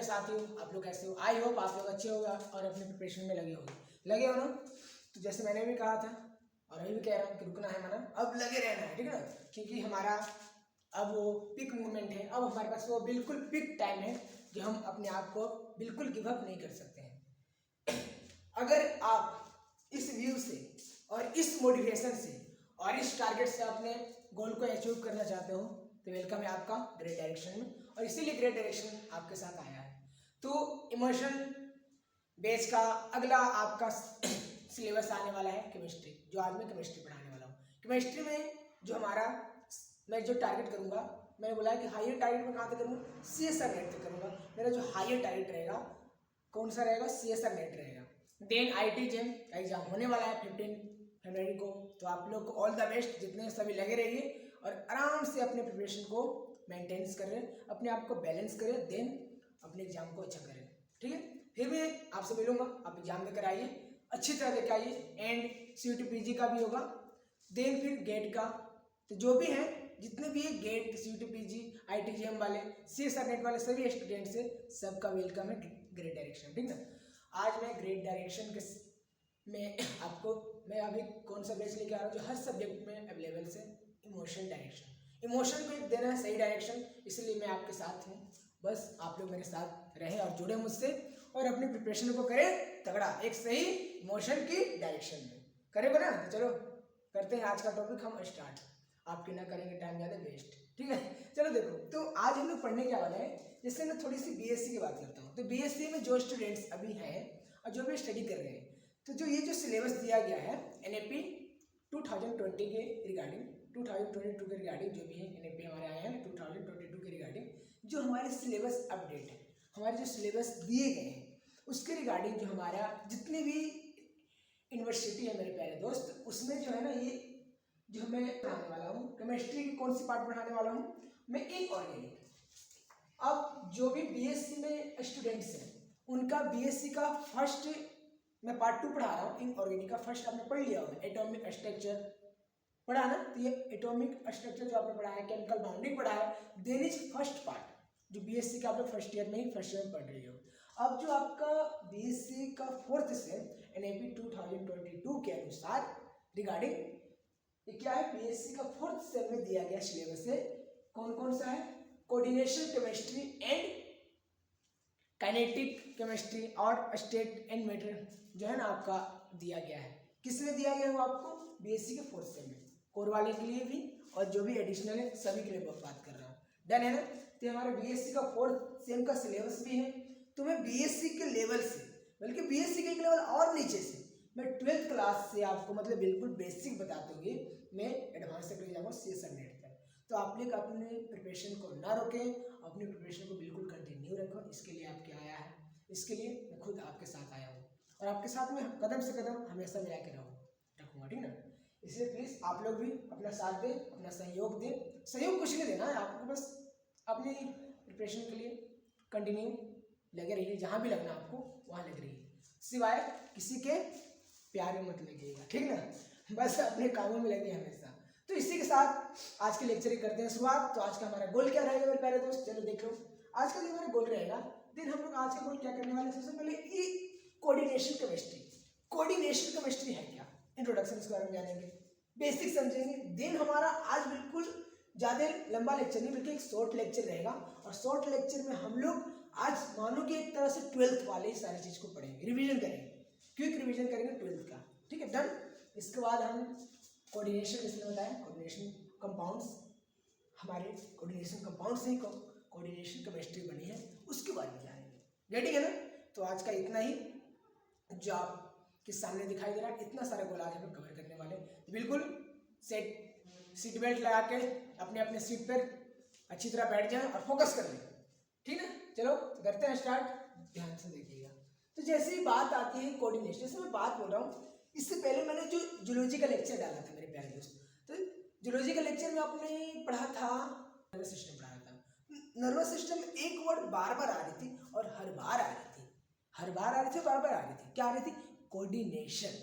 साथियों, आप लोग कैसे हो? आई होप आप लोग अच्छे होगा और अपने प्रिपरेशन में लगे हो ना। तो जैसे मैंने भी कहा था और अभी भी कह रहा हूँ कि रुकना है मना, अब लगे रहना है, ठीक है ना। क्योंकि हमारा अब वो पिक मूवमेंट है, अब हमारे पास वो बिल्कुल पिक टाइम है जो हम अपने आप को बिल्कुल गिव अप नहीं कर सकते हैं। अगर आप इस व्यू से और इस मोटिवेशन से और इस टारगेट से अपने गोल को अचीव करना चाहते हो तो वेलकम है आपका ग्रेट डायरेक्शन में। और इसीलिए ग्रेट डायरेक्शन आपके साथ आया है। तो इमोशन बेस का अगला आपका सिलेबस आने वाला है केमिस्ट्री, जो आज मैं केमिस्ट्री पढ़ाने वाला हूँ। केमिस्ट्री में जो हमारा मैं जो टारगेट करूँगा, मैंने बोला है कि हायर टारगेट में कहाँ तक करूँगा, CSR नेट तक करूँगा। मेरा जो हायर टारगेट रहेगा कौन सा रहेगा, CSR नेट रहेगा। देन IIT JEM का एग्जाम होने वाला है 15 फरवरी को। तो आप लोग को ऑल द बेस्ट, जितने सभी लगे रहिए और आराम से अपने प्रिपरेशन को मेंटेन करें, अपने आप को बैलेंस करें, देन अपने एग्जाम को अच्छा करें, ठीक है। फिर मैं आपसे मिलूंगा, आप एग्जाम देकर आइए, अच्छी तरह देकर आइए। एंड CUET PG का भी होगा, देन फिर गेट का। तो जो भी है, जितने भी है gate, CUET PG, IIT JEM वाले, CSR नेट वाले सभी स्टूडेंट से सबका वेलकम है ग्रेट डायरेक्शन, ठीक ना। आज मैं ग्रेट डायरेक्शन के में आपको मैं अभी कौन सा बेस लेके आ रहा हूँ जो हर सब्जेक्ट में अवेलेबल से, इमोशन डायरेक्शन। इमोशन को देना है सही डायरेक्शन, इसलिए मैं आपके साथ हूँ। बस आप लोग मेरे साथ रहें और जुड़े मुझसे और अपनी प्रिपरेशन को करें तगड़ा, एक सही इमोशन की डायरेक्शन में करें ना। तो चलो करते हैं आज का टॉपिक हम स्टार्ट, आपके ना करेंगे टाइम ज़्यादा वेस्ट, ठीक है। चलो देखो, तो आज हम लोग पढ़ने क्या वाले हैं, जिससे मैं थोड़ी सी BSc की बात करता हूँ। तो BSc में जो स्टूडेंट्स अभी हैं और जो भी स्टडी कर रहे हैं, तो जो ये जो सिलेबस दिया गया है NAP 2020 के रिगार्डिंग, 2022 के रिगार्डिंग जो भी है NAP हमारे आए हैं 2022 के रिगार्डिंग, जो हमारे सिलेबस अपडेट है, हमारे जो सिलेबस दिए गए हैं उसके रिगार्डिंग जो हमारा जितनी भी यूनिवर्सिटी है मेरे प्यारे दोस्त, उसमें जो है ना, ये जो मैं पढ़ाने वाला हूँ केमिस्ट्री की कौन सी पार्ट पढ़ाने वाला हूँ मैं, इनऑर्गेनिक। अब जो भी BSc में स्टूडेंट्स हैं उनका BSc का फर्स्ट मैं पार्ट 2 पढ़ा रहा हूँ। इनऑर्गेनिक का फर्स्ट आपने पढ़ लिया होगा, एटॉमिक स्ट्रक्चर पढ़ा ना। तो ये एटॉमिक स्ट्रक्चर जो आपने पढ़ा है, केमिकल बाउंडिंग पढ़ा है, देन इज फर्स्ट पार्ट जो BSc का आप लोग फर्स्ट ईयर में पढ़ रहे हो। अब जो आपका BSc का फोर्थ सेम NAP 2022 के अनुसार रिगार्डिंग ये क्या है, BSc का फोर्थ सेम में दिया गया सिलेबस है। कौन कौन सा है, coordination chemistry and kinetic chemistry और स्टेट एंड मैटर जो है ना आपका दिया गया है। किसमें दिया गया है वो आपको, BSc के फोर्थ सेम में, कोर वाले के लिए भी और जो भी एडिशनल है सभी के लिए बात कर रहा हूँ। डन है ना। तो हमारे BSc का फोर्थ सेम का सिलेबस भी है। तो मैं BSc के लेवल से, बल्कि BSc के एक लेवल और नीचे से, मैं 12th क्लास से आपको मतलब बिल्कुल बेसिक बताते हुए मैं एडवांस तक ले जाऊँगा CSR नेट तक। तो आप लोग अपने प्रिपरेशन को ना रोकें, अपनी प्रिपरेशन को बिल्कुल कंटिन्यू रखो। इसके लिए आप क्या आया है, इसके लिए मैं खुद आपके साथ आया हूँ और आपके साथ में कदम से कदम हमेशा मिला के रखूँगा, ठीक ना। इसलिए प्लीज़ आप लोग भी अपना साथ दें, अपना सहयोग दें। सहयोग कुछ नहीं देना है आपको, बस अपनी प्रिपरेशन के लिए कंटिन्यू लगे रहिए, जहाँ भी लगना आपको वहाँ लग रहिए, सिवाय किसी के प्यार में मत लगिएगा, ठीक ना। बस अपने कामों में लगे हमेशा। तो इसी के साथ आज के लेक्चर ही करते हैं शुरुआत। तो आज का हमारा गोल क्या रहेगा मेरे प्यारे दोस्त, चलो देख लो। आज का जो हमारा गोल रहेगा, दिन हम लोग आज का गोल क्या करने वाले हैं, सबसे पहले कोऑर्डिनेशन केमिस्ट्री। कोऑर्डिनेशन केमिस्ट्री है क्या, इंट्रोडक्शन के बारे में जानेंगे, बेसिक समझेंगे। देन हमारा आज बिल्कुल ज़्यादा लंबा लेक्चर नहीं बल्कि एक शॉर्ट लेक्चर रहेगा और शॉर्ट लेक्चर में हम लोग आज मानो कि एक तरह से 12th वाले सारी चीज़ को पढ़ेंगे, रिवीजन करेंगे, क्विक रिवीजन करेंगे 12th का, ठीक है। डन। इसके बाद हम कोऑर्डिनेशन, इसने बताया कोऑर्डिनेशन कंपाउंड्स, हमारे कोऑर्डिनेशन कंपाउंड से ही कोऑर्डिनेशन केमिस्ट्री बनी है, उसके बारे में जानेंगे। गेटिंग है ना। तो आज का इतना ही जो आपके सामने दिखाई दे रहा है, इतना सारा गोल आज हम लोग कवर करने वाले हैं। बिल्कुल सीट बेल्ट लगा के अपने अपने सीट पर अच्छी तरह बैठ जाए और फोकस कर लें, ठीक है। चलो करते हैं स्टार्ट, ध्यान से देखिएगा। तो जैसे ही बात आती है कोऑर्डिनेशन, जैसे मैं बात बोल रहा हूँ, इससे पहले मैंने जो जूलॉजी का लेक्चर डाला था मेरे प्यारे दोस्त, तो जूलॉजी का लेक्चर में आपने पढ़ा था नर्वस सिस्टम पढ़ा था। नर्वस सिस्टम में एक वर्ड बार बार आ रही थी और हर बार आ रही थी, हर बार आ रही थी, बार बार आ रही थी, क्या आ रही थी, कोऑर्डिनेशन।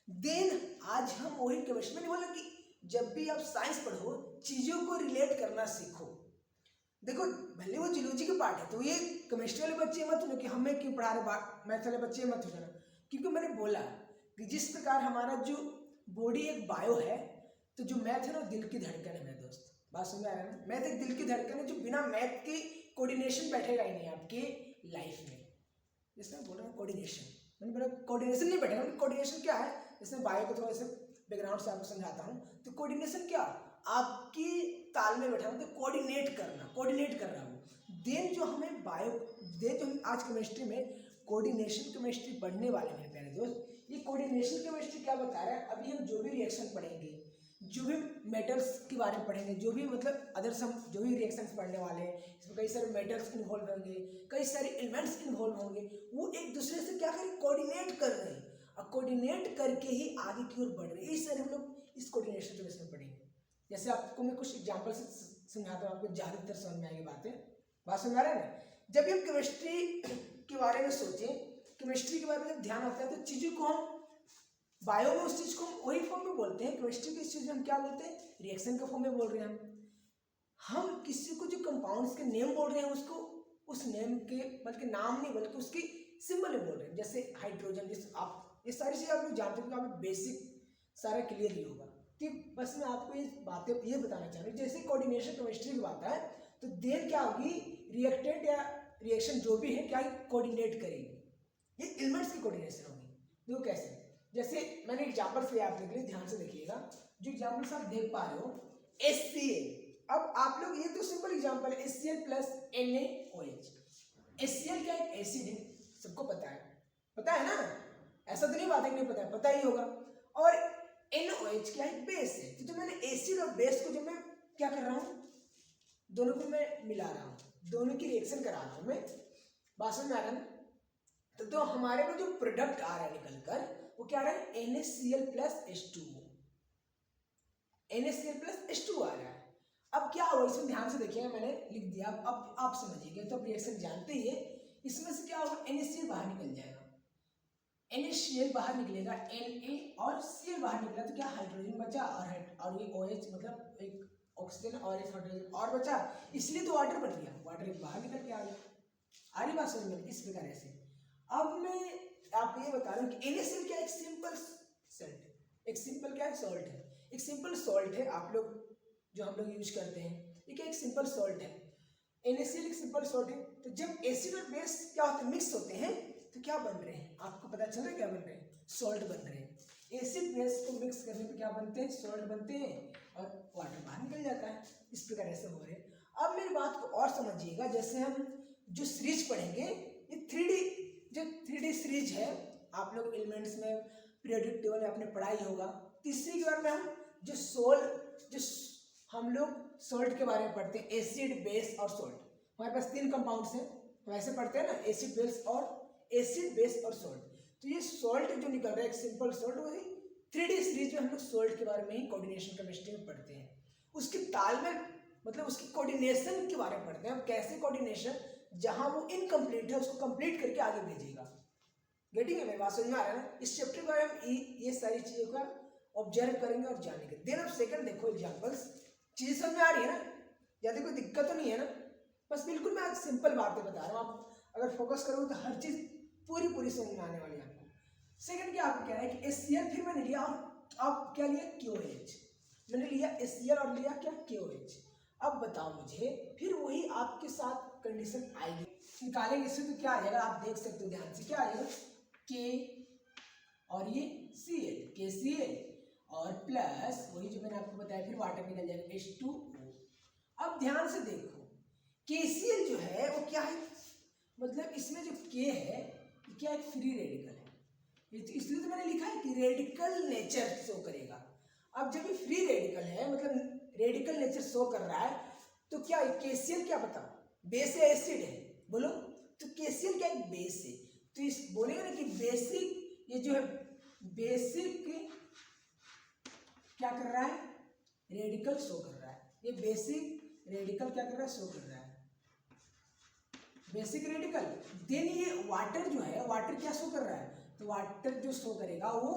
देन आज हम वही केमिस्ट्री, मैंने बोला कि जब भी आप साइंस पढ़ो चीजों को रिलेट करना सीखो। देखो भले वो जूलॉजी के पार्ट है, तो ये केमिस्ट्री वाले बच्चे मत हो कि हमें क्यों पढ़ा रहे, मैथ वाले बच्चे मत हो जाना, क्योंकि मैंने बोला कि जिस प्रकार हमारा जो बॉडी एक बायो है, तो जो मैथ है ना दिल की धड़कन है मेरे दोस्त। बात समझ आ रहा है ना? मैथ एक दिल की धड़कन है, जो बिना मैथ के कोऑर्डिनेशन बैठेगा ही नहीं आपके लाइफ में। जिसमें बोल रहा हूँ कोऑर्डिनेशन, मैंने बोला कोऑर्डिनेशन नहीं बैठेगा। कोऑर्डिनेशन क्या है, इसमें बायो को थोड़ा सा बैकग्राउंड से आपको समझाता हूँ। तो कोऑर्डिनेशन क्या, आपकी ताल में बैठा हूँ तो कोऑर्डिनेट करना, कोऑर्डिनेट कर रहा हूँ। देन जो हमें बायो, देन जो हम आज केमिस्ट्री में कोऑर्डिनेशन केमिस्ट्री पढ़ने वाले हैं प्यारे दोस्त। ये कोऑर्डिनेशन केमिस्ट्री क्या बता रहा है, अभी हम जो भी रिएक्शन पढ़ेंगे, जो भी मेटल्स के बारे में पढ़ेंगे, जो भी मतलब अदर्स हम जो भी रिएक्शंस पढ़ने वाले हैं, इसमें कई सारे मेटल्स इन्वॉल्व होंगे, कई सारे एलिमेंट्स इन्वॉल्व होंगे, वो एक दूसरे से क्या करें, कोऑर्डिनेट कर रहे हैं, और कोऑर्डिनेट करके ही आगे की ओर बढ़ रहे हैं। इस तरह हम लोग इस कोऑर्डिनेशन के इसमें पढ़ेंगे। जैसे आपको मैं कुछ एग्जाम्पल से समझाता हूँ, आपको ज़्यादातर समझ में आएगी बातें। बात समझ आ रहा है ना? जब भी हम केमिस्ट्री के बारे में सोचें, केमिस्ट्री के बारे में जब ध्यान आता है, तो चीज़ों को हम बायो में उस चीज़ को हम वही फॉर्म में बोलते हैं, केमिस्ट्री की इस चीज़ में हम क्या बोलते हैं, रिएक्शन के फॉर्म में बोल रहे हैं। हम किसी को जो कंपाउंड्स के नेम बोल रहे हैं, उसको उस नेम के बल्कि नाम नहीं बल्कि उसकी सिंबल में बोल रहे हैं। जैसे हाइड्रोजन, जैसे आप ये सारी चीज़ें आप लोग जानते हो, आप बेसिक सारा क्लियर ही होगा। तो बस मैं आपको ये बातें ये बताना चाह रहा हूँ। जैसे कोऑर्डिनेशन केमिस्ट्री की बात है, तो देर क्या होगी, रिएक्टेंट या रिएक्शन जो भी है क्या कोऑर्डिनेट करेगी, ये एलिमेंट्स की कोऑर्डिनेशन होगी। देखो कैसे, जैसे मैंने एग्जाम्पल से आप देख लिए, ध्यान से देखिएगा। जो एग्जाम्पल्स आप देख पा रहे हो, HCl। अब आप लोग, ये तो सिंपल एग्जाम्पल है, HCl प्लस NaOH। HCl क्या एक एसिड है, सबको पता है, पता है ना? ऐसा तो नहीं बात है कि नहीं पता है, पता ही होगा। और NaOH क्या है, बेस है। तो जो मैंने एसिड और बेस को जो मैं क्या कर रहा हूँ, दोनों को मैं मिला रहा हूँ, दोनों की रिएक्शन करा रहा हूँ मैं। बात समझ में आ रहा है? तो हमारे में जो प्रोडक्ट आ रहा है निकल कर, वो क्या आ रहा है, NaCl plus H2O। NaCl plus H2O आ रहा है। अब क्या होगा, इसमें ध्यान से देखिएगा, मैंने लिख दिया, अब आप समझिएगा। तो रिएक्शन जानते ही है, इसमें से क्या होगा, NaCl बाहर निकल जाएगा, NaCl बाहर निकलेगा, Na और Cl बाहर निकला, तो क्या हाइड्रोजन बचा, और ये OH मतलब एक ऑक्सीजन और एक हाइड्रोजन और बचा, इसलिए तो वाटर बन गया, वाटर बाहर निकल के आ गया। आ रही बात समझ में? इस प्रकार से अब मैं आपको ये बता रहा हूँ कि NaCl क्या एक सिंपल सॉल्ट, एक सिंपल क्या है, सॉल्ट है, एक सिंपल सॉल्ट है। आप लोग जो हम लोग यूज करते हैं, ये क्या एक सिंपल सॉल्ट है, NaCl एक सिंपल सॉल्ट है। तो जब एसिड और बेस क्या होते हैं, मिक्स होते हैं, तो क्या बन रहे हैं, आपको पता चल रहा है क्या बन रहे हैं, सॉल्ट बन रहे हैं। एसिड बेस को मिक्स करने पे क्या बनते हैं, सॉल्ट बनते हैं, और वाटर बाहर निकल जाता है। इस प्रकार ऐसे हो रहे हैं। अब मेरी बात को और समझिएगा, जैसे हम जो सीरीज पढ़ेंगे, ये 3D जो 3D सीरीज है, आप लोग एलिमेंट्स में पीरियोडिक टेबल में आपने पढ़ाई होगा। तीसरी के बारे में हम जो हम लोग सॉल्ट के बारे में पढ़ते हैं, एसिड बेस और सॉल्ट। हमारे पास 3 कंपाउंड्स हैं, वैसे पढ़ते हैं ना, एसिड बेस और सॉल्ट। तो ये सॉल्ट जो निकल रहा है, एक सिंपल सॉल्ट, वही 3D सीरीज में हम लोग सॉल्ट के बारे में ही कोऑर्डिनेशन केमिस्ट्री में पढ़ते हैं। उसकी तालमेल मतलब उसकी कोऑर्डिनेशन के बारे में पढ़ते हैं हम, कैसे कोऑर्डिनेशन, जहां वो इनकम्प्लीट है उसको कंप्लीट करके आगे भेजेगा। गेटिंग है, मेरी बात समझ में आ रहा है ना? इस चैप्टर के बारे में ये सारी चीजों का ऑब्जर्व करेंगे और जानेंगे। देन अब सेकंड देखो एग्जांपल्स, चीजें समझ में आ रही है ना? ज्यादा कोई दिक्कत तो नहीं है ना? बस बिल्कुल मैं आज सिंपल बातें बता रहा हूँ, आप अगर फोकस करोगे तो हर चीज पूरी समझ में आने वाली है आपको। सेकंड क्या आपको कह रहा है कि HCl, फिर मैंने लिया, अब क्या लिया, KOH। मैंने लिया HCl और लिया क्या, KOH। अब बताओ मुझे, फिर वही आपके साथ कंडीशन आएगी, निकालेंगे इससे, तो क्या आ जाएगा, आप देख सकते हो ध्यान से, क्या आ जाएगा, K और ये Cl, KCl और प्लस वही जो मैंने आपको बताया, फिर वाटर निकल जाएगा H2O। अब ध्यान से देखो, KCl जो है वो क्या है, मतलब इसमें जो K है क्या एक फ्री रेडिकल है, इसलिए तो मैंने लिखा है कि रेडिकल नेचर शो करेगा। अब जब ये फ्री रेडिकल है, मतलब रेडिकल नेचर शो कर रहा है, तो क्या KCl क्या बताओ, बेस है, एसिड है, बोलो? तो KCl क्या एक बेस है, तो इस बोलेगा ना कि बेसिक, ये जो है बेसिक क्या कर रहा है, रेडिकल शो कर रहा है। ये बेसिक रेडिकल क्या कर रहा है, शो कर रहा है, बेसिक रेडिकल। देन ये वाटर जो है, वाटर क्या शो कर रहा है, तो वाटर जो शो करेगा वो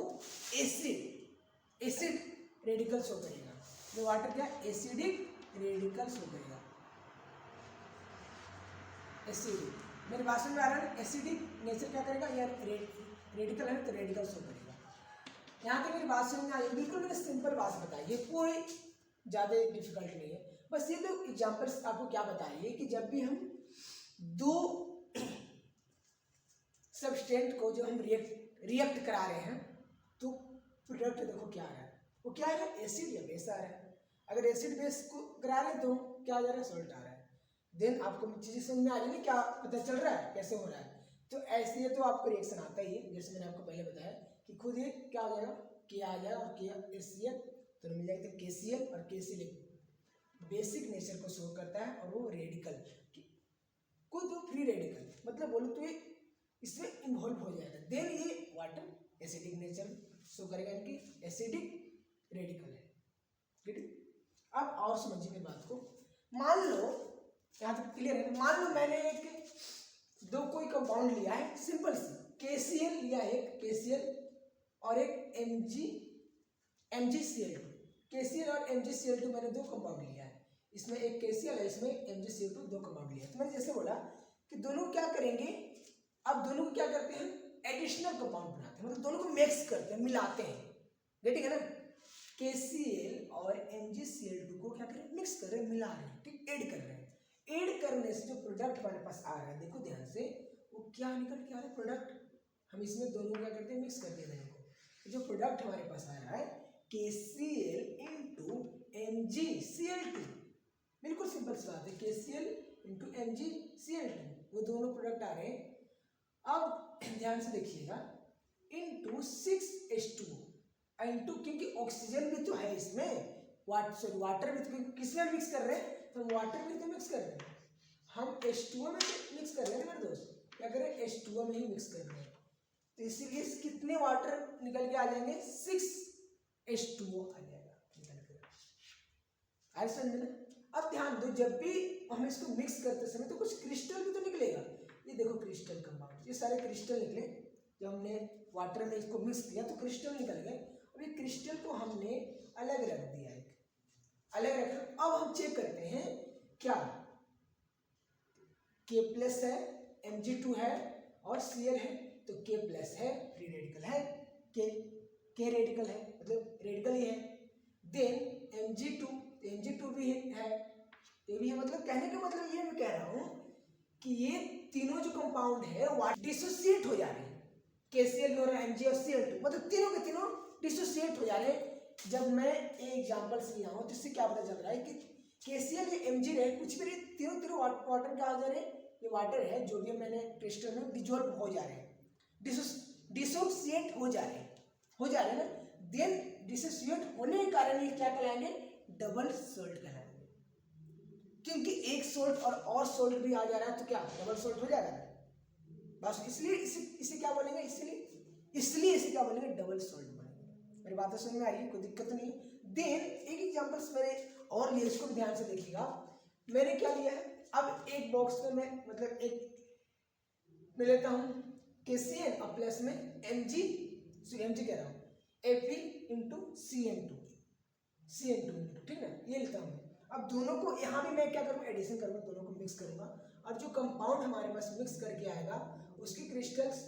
एसिड रेडिकल शो करेगा। जो वाटर क्या एसिडिक रेडिकल शो करेगा। एसिडिक। मेरे बात समझ में आ रहा है? एसिडिक नेचर क्या करेगा, यार रेडिकल है तो रेडिकल शो करेगा। यहाँ तक मेरी बात समझ में आई? बिल्कुल मैंने सिंपल बात बताई है, कोई ज़्यादा डिफिकल्ट नहीं है। बस ये तो एग्जाम्पल्स आपको क्या बताइए कि जब भी हम दो सबस्टेंट को जो हम रिएक्ट करा रहे हैं तो प्रोडक्ट देखो क्या आ रहा है, वो क्या है, एसिड या बेस आ रहा है। अगर एसिड बेस को करा रहे हैं तो क्या आ जा रहा है, सॉल्ट आ रहा है। देन आपको चीज़ें समझ में आ रही है, क्या पता चल रहा है कैसे हो रहा है। तो ऐसे ही तो आपको रिएक्शन आता ही है, जैसे मैंने आपको पहले बताया कि खुद ही क्या हो जाएगा, के आ जाएगा और के एसीएल तो मिल जाएगा KCl, और KCl बेसिक नेचर को शो करता है और वो रेडिकल खुद फ्री रेडिकल मतलब बोलो तो ये इसमें इन्वॉल्व हो जाएगा। देन ये वाटर एसिडिक नेचर शो करेगा, इनकी एसिडिक रेडिकल है। ठीक है, अब और समझिए मेरी बात को। मान लो यहाँ तक क्लियर है। मान लो मैंने एक दो कोई कंपाउंड लिया है, सिंपल सी KCl लिया है, एक KCl और एक MgCl2। KCl और MgCl2 मैंने दो कंपाउंड लिया है, इसमें एक KCl है, इसमें MgCl2 दो कंपाउंड लिया है। तो मैंने जैसे बोला कि दोनों क्या करेंगे, अब दोनों को क्या करते हैं, एडिशनल कंपाउंड बनाते हैं, मतलब दोनों को मिक्स करते हैं, मिलाते हैं। ठीक है ना, KCl और MgCl2 को क्या करें, मिक्स कर रहे हैं, मिला रहे हैं, ठीक, ऐड कर रहे हैं। ऐड करने से जो प्रोडक्ट हमारे पास आ रहा है, देखो ध्यान से, वो क्या निकल के आ रहा है, प्रोडक्ट। हम इसमें दोनों क्या करते हैं, मिक्स करते हैं दोनों को। जो प्रोडक्ट हमारे पास आ रहा है KCl इंटू MgCl2, बिल्कुल सिंपल सी बात है, KCl इंटू MgCl2, वो दोनों प्रोडक्ट आ रहे हैं। अब ध्यान से देखिएगा, इंटू 6H2O इंटू, क्योंकि ऑक्सीजन भी तो है इसमें, वाटर भी तो किसमें मिक्स कर रहे हैं, तो वाटर में तो मिक्स कर रहे हैं, हम H2O में मिक्स कर रहे हैं मेरे दोस्त, क्या कर रहे हैं, H2O में ही मिक्स कर रहे हैं। तो इसीलिए कितने वाटर निकल के आ जाएंगे, 6H2O आ जाएगा निकल कर। आए समझ में? अब ध्यान दो, जब भी हम इसको मिक्स करते समय तो कुछ क्रिस्टल भी तो निकलेगा। ये देखो क्रिस्टल कंपाउंड, ये सारे क्रिस्टल निकले, जब हमने वाटर में इसको मिक्स किया तो क्रिस्टल निकल गए। अब ये क्रिस्टल को हमने अलग रख दिया, एक अलग रखा। अब हम चेक करते हैं क्या, K+ है, Mg2 है और Cl है, तो K+ है, फ्री रेडिकल है, K रेडिकल है, मतलब रेडिकल ही है। देन Mg2 भी है, ये भी है। मतलब कहने का मतलब ये मैं कह रहा हूं कि ये तीनों जो कंपाउंड है वो डिसोसिएट हो जा रहे हैं, KCl और Mg और Cl2, मतलब तीनों के तीनों डिसोसिएट हो जा रहे हैं। जब मैं एक एग्जांपल से लिया हूं तो इससे क्या पता चल रहा है कि KCl या Mg रहे, कुछ भी तीनों वाटर क्या हो जा रहे हैं, ये वाटर है, जो भी मैंने क्रिस्टल में डिजोल्व हो जा रहे हैं, डिसोसिएट हो जा रहे हैं ना। देन डिसोसिएट होने के कारण ये क्या कहलाएंगे, डबल सॉल्ट कहलाएंगे, क्योंकि एक सॉल्ट और सॉल्ट भी आ जा रहा है तो क्या डबल सॉल्ट हो जाएगा ना। बस इसलिए इसे क्या बोलेंगे, इसलिए इसे क्या बोलेंगे, डबल सॉल्ट बोलेंगे। मेरी बात समझ में आ रही है, कोई दिक्कत नहीं है। देन एक एग्जांपल्स मैंने और लिए, इसको ध्यान से देखिएगा। मैंने क्या लिया है, अब एक बॉक्स में मैं मतलब एक मैं लेता हूँ KCl और प्लस में Mg कह रहा हूँ Fe इंटू CN2, ठीक है, ये लेता हूँ। अब दोनों को यहाँ भी मैं क्या करूँगा, एडिशन करूँगा, दोनों को मिक्स करूँगा। अब जो कंपाउंड हमारे पास मिक्स करके आएगा, उसकी क्रिस्टल्स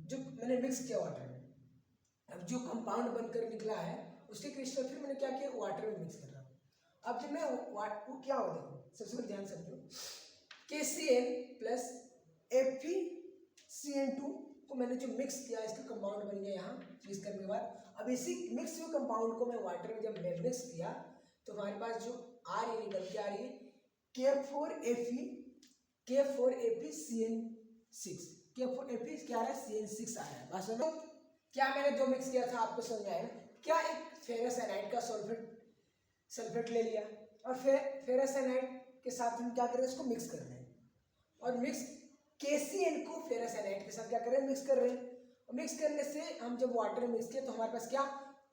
जो मैंने मिक्स किया वाटर में, अब जो कंपाउंड बनकर निकला है उसके क्रिस्टल फिर मैंने क्या किया, वाटर में मिक्स कर रहा हूँ। अब जब मैं वो क्या हो, देखो सबसे पहले ध्यान समझो, KCl प्लस FeCN2 को मैंने जो मिक्स किया, इसका कंपाउंड बन गया यहाँ मिक्स करने के बाद। अब इसी मिक्स हुए कंपाउंड को मैं वाटर में जब मैं मिक्स किया तो हमारे पास जो आ रही निकल के आ रही है K4FeCN6, K4Fe क्या आ रहा है, CN6 आ रहा है। बात समझो, क्या मैंने जो मिक्स किया था आपको समझ आया ना। क्या एक फेरस एनाइड का सल्फेट ले लिया और फिर फेरस एनाइड के साथ हम क्या करें, इसको मिक्स कर रहे हैं, और मिक्स KCl को फेरस एनाइड के साथ क्या कर रहे हैं, मिक्स कर रहे हैं। और मिक्स करने से हम जब वाटर में मिक्स किया तो हमारे पास क्या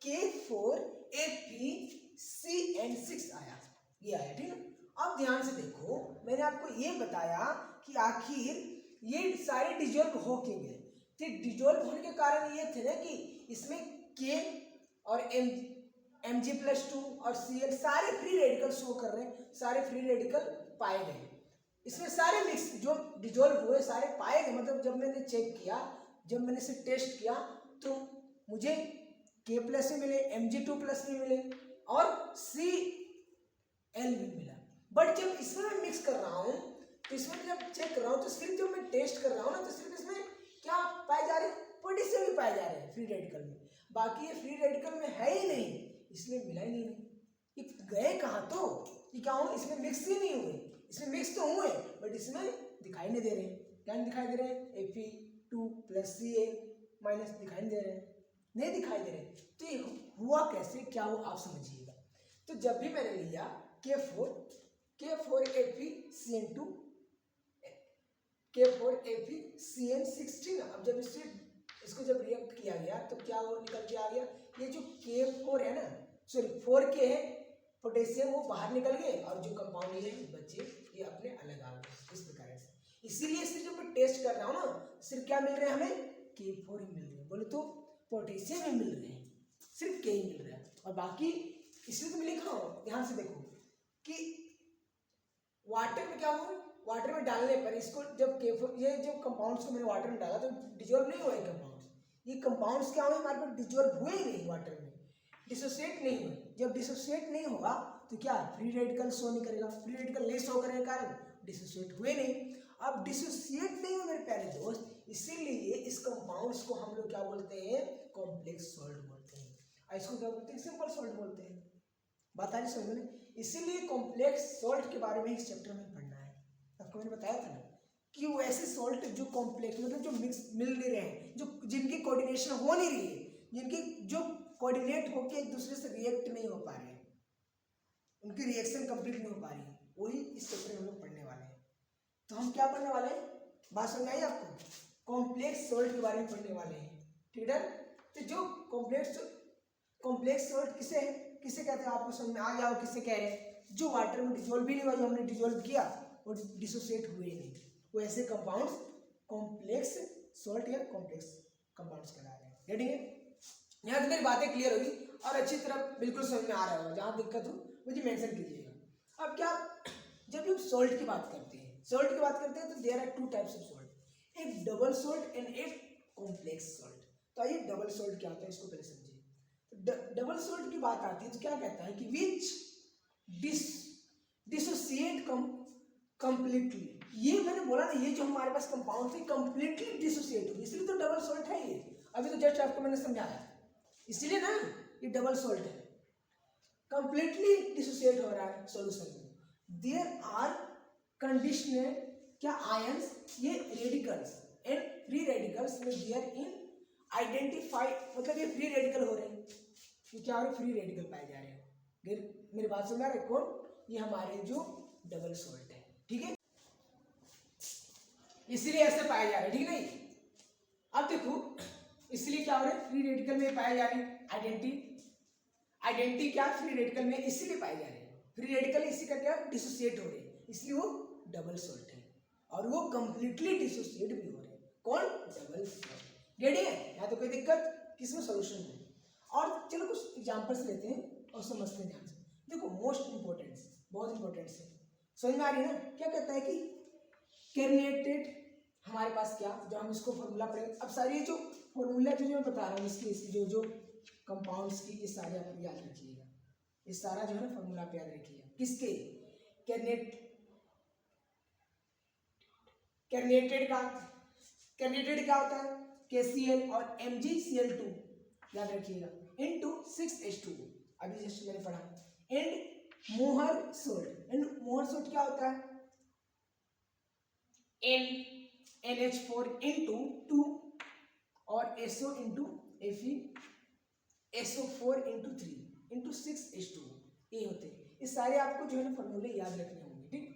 K4FeCN6 आया, ये आया, ठीक है। अब ध्यान से देखो, मैंने आपको ये बताया कि आखिर ये सारे डिजोल्व हो क्यों गए। तो डिजोल्व होने के कारण ये थे ना कि इसमें K और Mg+2 और Cl सारे फ्री रेडिकल शो कर रहे हैं, सारे फ्री रेडिकल पाए गए। इसमें सारे मिक्स जो डिजोल्व हुए सारे पाए गए, मतलब जब मैंने चेक किया, जब मैंने इसे टेस्ट किया तो मुझे K+ भी मिले, Mg2+ भी मिले और Cl भी मिला। बट जब इसमें मैं मिक्स कर रहा हूँ तो इसमें जब चेक कर रहा हूँ तो सिर्फ जब मैं टेस्ट कर रहा हूँ ना तो सिर्फ इसमें क्या पाए जा रहे हैं, पोटेशियम भी पाए जा रहे हैं फ्री रेडिकल में, बाकी ये फ्री रेडिकल में है ही नहीं, इसलिए मिला ही नहीं। ये गए कहाँ, तो ये क्या हो, इसमें मिक्स ही नहीं हुए, इसमें मिक्स तो हुए बट इसमें दिखाई नहीं दे रहे हैं। क्या नहीं दिखाई दे रहे हैं, Fe2+ Cl- दिखाई नहीं दे रहे हैं, नहीं दिखाई दे रहे। तो ये हुआ कैसे, क्या हो आप समझिएगा। तो जब भी मैंने लिया K4 Fe K4 Fe Cn16, अब जब इसको जब रिएक्ट किया गया तो क्या वो निकल के आ गया, ये जो K4 है ना, सॉरी 4K है पोटेशियम, वो बाहर निकल गए और जो कंपाउंड ये बचे ये अपने अलग आ गए इस प्रकार से। इसीलिए सिर्फ जब मैं टेस्ट कर रहा हूँ ना, सिर्फ क्या मिल रहे हैं हमें, K4 ही मिल रहे हैं, बोले तो पोटेशियम ही मिल रहे हैं, सिर्फ K ही मिल रहा है और बाकी। इसलिए तो मैं लिखा हूँ, ध्यान से देखो कि वाटर में क्या हुआ, वाटर में डालने पर इसको जब K4 ये जो कंपाउंड्स को मैंने वाटर में डाला तो डिजोल्व नहीं हुए कंपाउंड्स, ये कंपाउंड्स क्या हुए हमारे पास, डिजोल्व हुए ही नहीं वाटर में, डिसोसिएट नहीं हुए। जब डिसोसिएट नहीं होगा तो क्या फ्री रेडिकल शो नहीं करेगा, फ्री रेडिकल नहीं शो करने के कारण डिसोसिएट हुए नहीं। अब डिसोसिएट नहीं हुए मेरे प्यारे दोस्त, इसीलिए इस कंपाउंड्स को हम लोग क्या बोलते हैं, कॉम्प्लेक्स सॉल्ट बोलते हैं, और इसको क्या बोलते हैं, सिंपल सॉल्ट बोलते हैं। बात आ रही समझ में। इसीलिए कॉम्प्लेक्स सॉल्ट के बारे में इस चैप्टर में पढ़ना है। आपको मैंने बताया था ना कि वो ऐसे सॉल्ट जो कॉम्प्लेक्स मतलब जो मिक्स मिल नहीं रहे हैं, जो जिनकी कोऑर्डिनेशन हो नहीं रही है, जिनकी जो कोऑर्डिनेट होकर एक दूसरे से रिएक्ट नहीं हो पा रहे हैं, उनकी रिएक्शन कंप्लीट नहीं हो पा रही है, वही इस चैप्टर में हम लोग पढ़ने वाले हैं। तो हम क्या पढ़ने वाले हैं, बात समझ आई आपको, कॉम्प्लेक्स सॉल्ट के बारे में पढ़ने वाले हैं, ठीक है। तो जो कॉम्प्लेक्स सॉल्ट किसे कहते हैं, आपको समझ में आ गया हो किसे कह रहे हैं, जो वाटर में डिजोल्व भी नहीं हुआ, जो हमने डिजोल्व किया वो डिसोसिएट हुए नहीं, वो ऐसे कंपाउंड्स कॉम्प्लेक्स सॉल्ट या कॉम्प्लेक्स कंपाउंड्स कहलाते हैं। ठीक है, यहाँ तक मेरी बातें क्लियर होगी और अच्छी तरह बिल्कुल समझ में आ रहा होगा, जहाँ दिक्कत हो मुझे मेंशन कीजिएगा। अब क्या, जब हम सॉल्ट की बात करते हैं, तो there are 2 types of salt, एक डबल सॉल्ट एंड एक कॉम्प्लेक्स सॉल्ट। तो आइए डबल सॉल्ट क्या होता है इसको पहले समझिए। डबल सॉल्ट की बात आती है तो क्या कहता है कि विच डिसोसिएट कंप्लीटली, ये मैंने बोला ना, ये जो हमारे पास कंपाउंड थे कंप्लीटली डिसोसिएट होगी, इसलिए तो डबल सॉल्ट है ये, अभी तो जस्ट आपको मैंने समझाया, इसलिए ना ये डबल सॉल्ट है, कंप्लीटली डिसोसिएट हो रहा है सॉल्यूशन में। देयर आर कंडीशनल क्या आयंस, ये रेडिकल्स एंड फ्री रेडिकल्स में देयर इन आइडेंटिफाई, मतलब ये फ्री रेडिकल हो रहे हैं, ये क्या हो रहे हैं, फ्री रेडिकल पाए जा रहे हैं। मेरी बात समझ आ रही है, कौन, ये हमारे जो डबल सॉल्ट है, ठीक है, इसलिए ऐसे पाए जा रहे हैं, ठीक नहीं। अब देखो इसलिए क्या हो रहा है, फ्री रेडिकल में पाए जा रहे हैं, आइडेंटिटी क्या फ्री रेडिकल में इसीलिए पाए जा रहे हैं, फ्री रेडिकल इसी का क्या डिसोसिएट हो रहे हैं, इसलिए वो डबल सॉल्ट है और वो कंप्लीटली डिसोसिएट भी हो रहे हैं, कौन, डबल सॉल्ट। रेडी है, यहाँ तो कोई दिक्कत किसमें, सोल्यूशन में। और चलो कुछ एग्जांपल्स लेते हैं और समझते हैं ध्यान से। देखो मोस्ट इंपॉर्टेंट, बहुत इंपॉर्टेंट है, समझ में आ रही है ना, क्या कहता है कि कैरिनेटेड, हमारे पास क्या, जब हम इसको फॉर्मूला पढ़ेंगे, अब सारी जो फॉर्मूला जो मैं बता रहा हूँ इसकी जो कंपाउंड्स की, ये सारे आप याद रखिएगा, ये सारा जो है ना फॉर्मूला आप याद रखिएगा, किसके, कैरिनेटेड क्या होता है, KCl और MgCl2 याद रखिएगा, इनटू 6H2O, अभी जस्ट मैंने पढ़ा, एंड मोहर सोल्ट क्या होता है, NH4 इंटू 2 और SO into Fe SO4 into 3 into 6H2O, ये होते हैं। ये सारे आपको जो है ना फॉर्मूले याद रखने होंगे, ठीक।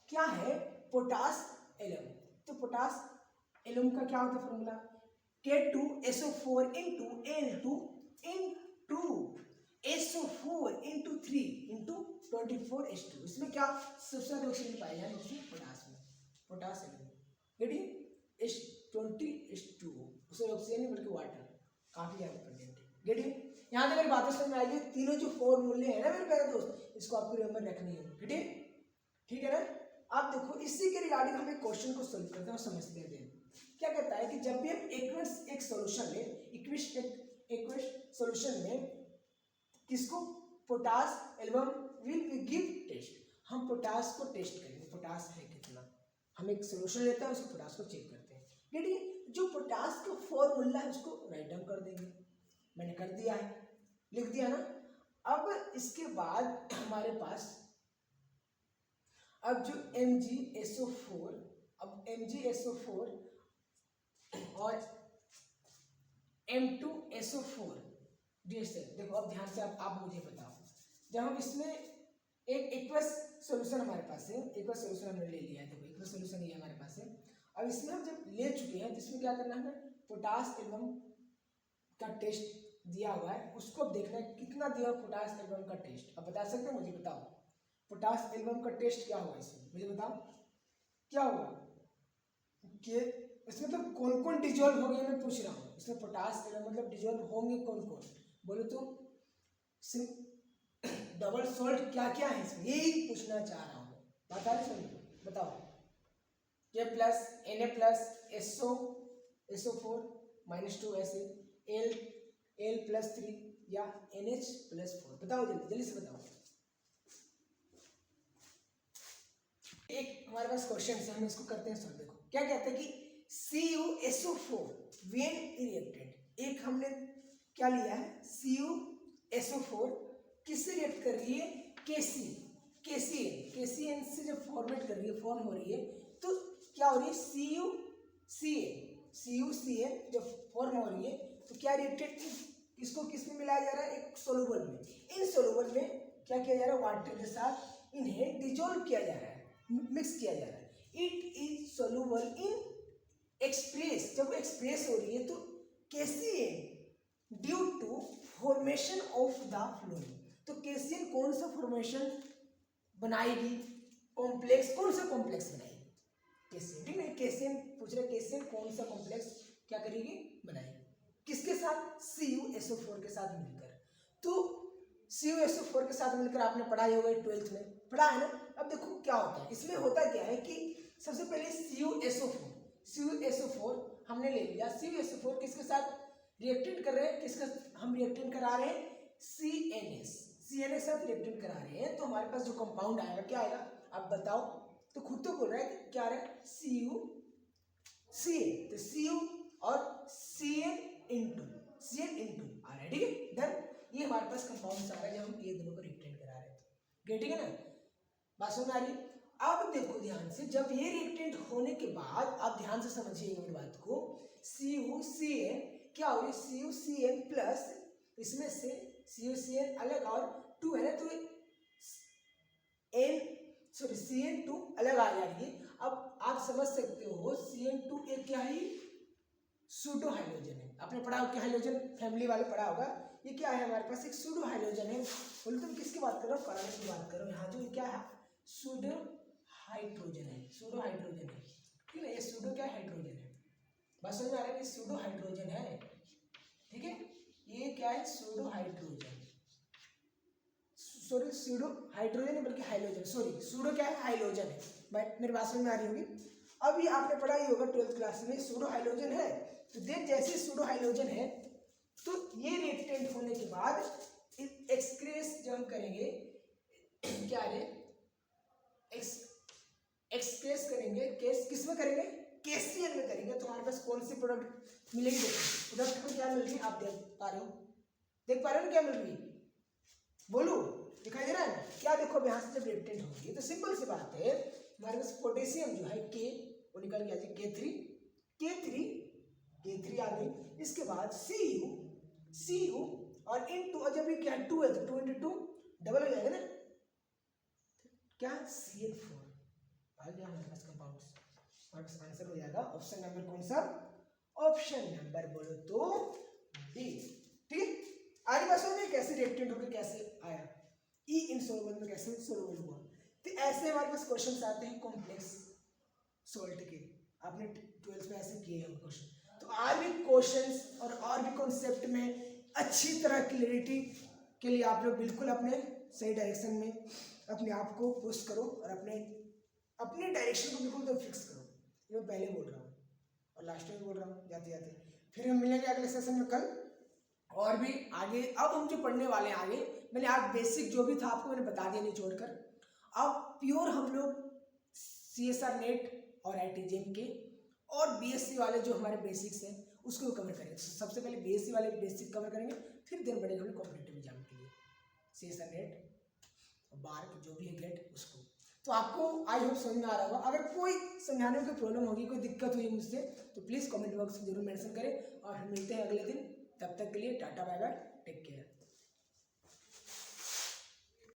क्या है, पोटास एलम, तो पोटास एलम का क्या होता है formula, K2SO4 into N2 into SO4 into 3 into 24H2, इसमें क्या सबसे ज्यादा ऑक्सीजन पाया जाए, पोटास में, पोटास एलम, रेडी, H20H2O, उसमें ऑक्सीजन नहीं बल्कि वाटर, काफी ज्यादा प्रेजेंट है, रेडी। यहाँ तक मेरी बातें समझ में आएगी, तीनों जो फॉर्मूले हैं ना मेरे प्यारे दोस्त, इसको आपको रिमेंबर रखनी है, ठीक है। ठीक है ना। आप देखो इसी के रिगार्डिंग हम एक क्वेश्चन को सोल्व करते हैं और समझते हैं। क्या कहता है कि जब भी हम एक सॉल्यूशन ले एक्विस सॉल्यूशन में किसको potash alum will be give test, हम पोटास को टेस्ट करेंगे, पोटास है कितना, हम एक सॉल्यूशन लेते हैं उसको पोटास को चेक करते हैं। ठीक, जो पोटास का फॉर्मूला है उसको राइट डाउन कर देंगे, मैंने कर दिया है, लिख दिया ना। अब इसके बाद हमारे पास अब जो MgSO4, अब MgSO4 और M2SO4 देखो अब ध्यान से आप मुझे बताओ, जब हम इसमें एक एक्वस सॉल्यूशन हमारे पास है, एक्वस सॉल्यूशन हमने ले लिया है, देखो एक्वस सॉल्यूशन ये हमारे पास है। अब इसमें हम जब ले चुके हैं जिसमें क्या करना है, हमें पोटास एल्बम का टेस्ट दिया हुआ है, उसको अब देखना है कितना दिया पोटास एल्बम का टेस्ट। अब बता सकते हैं, मुझे बताओ पोटास एल्बम का टेस्ट क्या होगा इसमें, मुझे बताओ क्या होगा, कि इसमें मतलब कौन कौन डिजोल्व हो गए मैं पूछ रहा हूँ, इसमें पोटास एल्बम मतलब डिजोल्व होंगे कौन कौन, बोलो तो डबल सॉल्ट क्या क्या है इसमें, यही पूछना चाह रहा हूँ, बता रहे सुनिए, बताओ K प्लस Na+SO4 -2 ऐसे L +3 या NH+4, बताओ जल्दी जल्दी से बताओ। एक हमारे पास क्वेश्चन है, हम इसको करते हैं सॉल्व। देखो क्या कहते हैं कि CuSO4 व्हेन रिएक्टेड, एक हमने क्या लिया है CuSO4 किससे रिएक्ट कर रही है, KCN से जब फॉर्मेट कर रही है, फॉर्म हो रही है, तो क्या हो रही है CuCN जब फॉर्म हो रही है तो क्या रिएक्टेड इसको किस में मिलाया जा रहा है, एक सोलूबल में। इन सोलूबल में क्या किया जा रहा है, वाटर के साथ इन्हें डिजोल्व किया जा रहा है, मिक्स किया जा रहा है। इट इज सोलूबल इन एक्सप्रेस, जब एक्सप्रेस हो रही है तो KCN due to formation of the fluid, तो KCN कौन सा फॉर्मेशन बनाएगी, कॉम्प्लेक्स, कौन सा कॉम्प्लेक्स बनाएगी KCN, ठीक है। KCN पूछ रहे, KCN कौन सा कॉम्प्लेक्स क्या करेगी, बनाएगी, किसके साथ, CuSO4 के साथ मिलकर। तो CuSO4 के साथ मिलकर आपने पढ़ा ही होगा 12th में, पढ़ा है ना। अब देखो क्या होता है इसमें, होता क्या है कि सबसे पहले CuSO4 हमने ले लिया, CuSO4 किसके साथ रिएक्टेंट कर रहे हैं, किसका हम रिएक्टेंट करा रहे हैं, CNS के साथ रिएक्टेंट करा रहे हैं, तो हमारे पास जो कंपाउंड आएगा क्या आएगा, आप बताओ, तो खुद तो बोल रहा है कि क्या आ रहा है CuCN, तो Cu और CN इंटू आ रहा है, ठीक है। देन ये हमारे पास कंपाउंड आ रहा है जब हम ये दोनों को रिएक्टेंट करा रहे हैं, ठीक है ना, बात समझ आ रही है। अब देखो ध्यान से, जब ये रिएक्टेंट होने के बाद आप ध्यान से समझिए मेरी बात को, CuCN क्या हो रही है, CuCN प्लस इसमें से CuCN अलग और 2 है ना, तो CN2 अलग आ जाएगी। अब आप समझ सकते हो CN2 एक क्या है, सूडो हाइड्रोजन है, आपने पढ़ा होगा हाइड्रोजन फैमिली वाले पढ़ा होगा, ये क्या है हमारे पास एक सूडो हाइड्रोजन है। बोले तुम किसकी बात करो, कार्बन की बात करो, यहाँ जो क्या है सूडो हाइड्रोजन है, ठीक है, ये सूडो क्या हाइड्रोजन है, बस समझ में आ रहा है, ये सूडो हाइड्रोजन है, ठीक है, ये क्या है pseudo hydrogen, sorry pseudo hydrogen बल्कि हाइड्रोजन, सॉरी सूडो क्या है हाइड्रोजन है, मेरी बात समझ में आ रही होगी। अब ये आपने पढ़ा ही होगा 12th क्लास में, सूडो हाइड्रोजन है, तो देख जैसे सूडो हाइड्रोजन है तो ये रिएक्टेंट होने के बाद एक्सक्रेस जब हम करेंगे क्या है एक्सक्रेस करेंगे, किस में करेंगे, KCN में करेंगे, तो हमारे पास कौन सी प्रोडक्ट मिलेगी, देखो प्रोडक्ट में क्या मिल रही है, आप देख पा रहे हो ना क्या मिल रही है, बोलो दिखाई दे रहा है क्या, देखो अब यहाँ से जब रिएक्टेंट होगी तो सिंपल सी बात है, हमारे पास पोटेशियम जो है K वो निकल गया K3 आ गई, इसके बाद Cu और इनटू, और जब ये क्या 2 है तो 2 into 2 डबल हो जाएगा ना, क्या CN4 आ गया हमारे पास कंपाउंड्स, हमारे पास आंसर हो जाएगा ऑप्शन नंबर कौन सा, ऑप्शन नंबर बोलो तो डी, ठीक है। आगे बात सुनिए कैसे रिएक्टेंट होकर कैसे आया, इनसॉल्युबल में कैसे सॉल्युबल हुआ, तो ऐसे हमारे पास क्वेश्चंस आते हैं कॉम्प्लेक्स सॉल्ट के, आपने 12th में ऐसे किए हैं क्वेश्चन, तो और भी क्वेश्चंस और भी कॉन्सेप्ट में अच्छी तरह क्लैरिटी के लिए आप लोग बिल्कुल अपने सही डायरेक्शन में अपने आप को पुश करो और अपने डायरेक्शन को बिल्कुल तो फिक्स करो। ये मैं पहले बोल रहा हूँ और लास्ट में बोल रहा हूँ जाते जाते। फिर हम मिलेंगे अगले सेशन में कल और भी आगे। अब हम जो पढ़ने वाले हैं आगे, मैंने आज बेसिक जो भी था आपको मैंने बता दिया निचोड़ कर। अब प्योर हम लोग CSR नेट और IIT के और BSc वाले जो हमारे बेसिक्स हैं उसको कवर करेंगे। सबसे पहले BSc वाले बेसिक कवर करेंगे, फिर दिन बढ़ेगा हमें कॉम्पिटिटिव एग्जाम के लिए CSR नेट बार जो भी है गेट उसको। तो आपको आई होप समझ में आ रहा होगा। अगर कोई समझाने में कोई प्रॉब्लम होगी, कोई दिक्कत हुई मुझसे, तो प्लीज़ कमेंट बॉक्स में जरूर मेंशन करें और फिर मिलते हैं अगले दिन। तब तक के लिए tata bye bye, take care.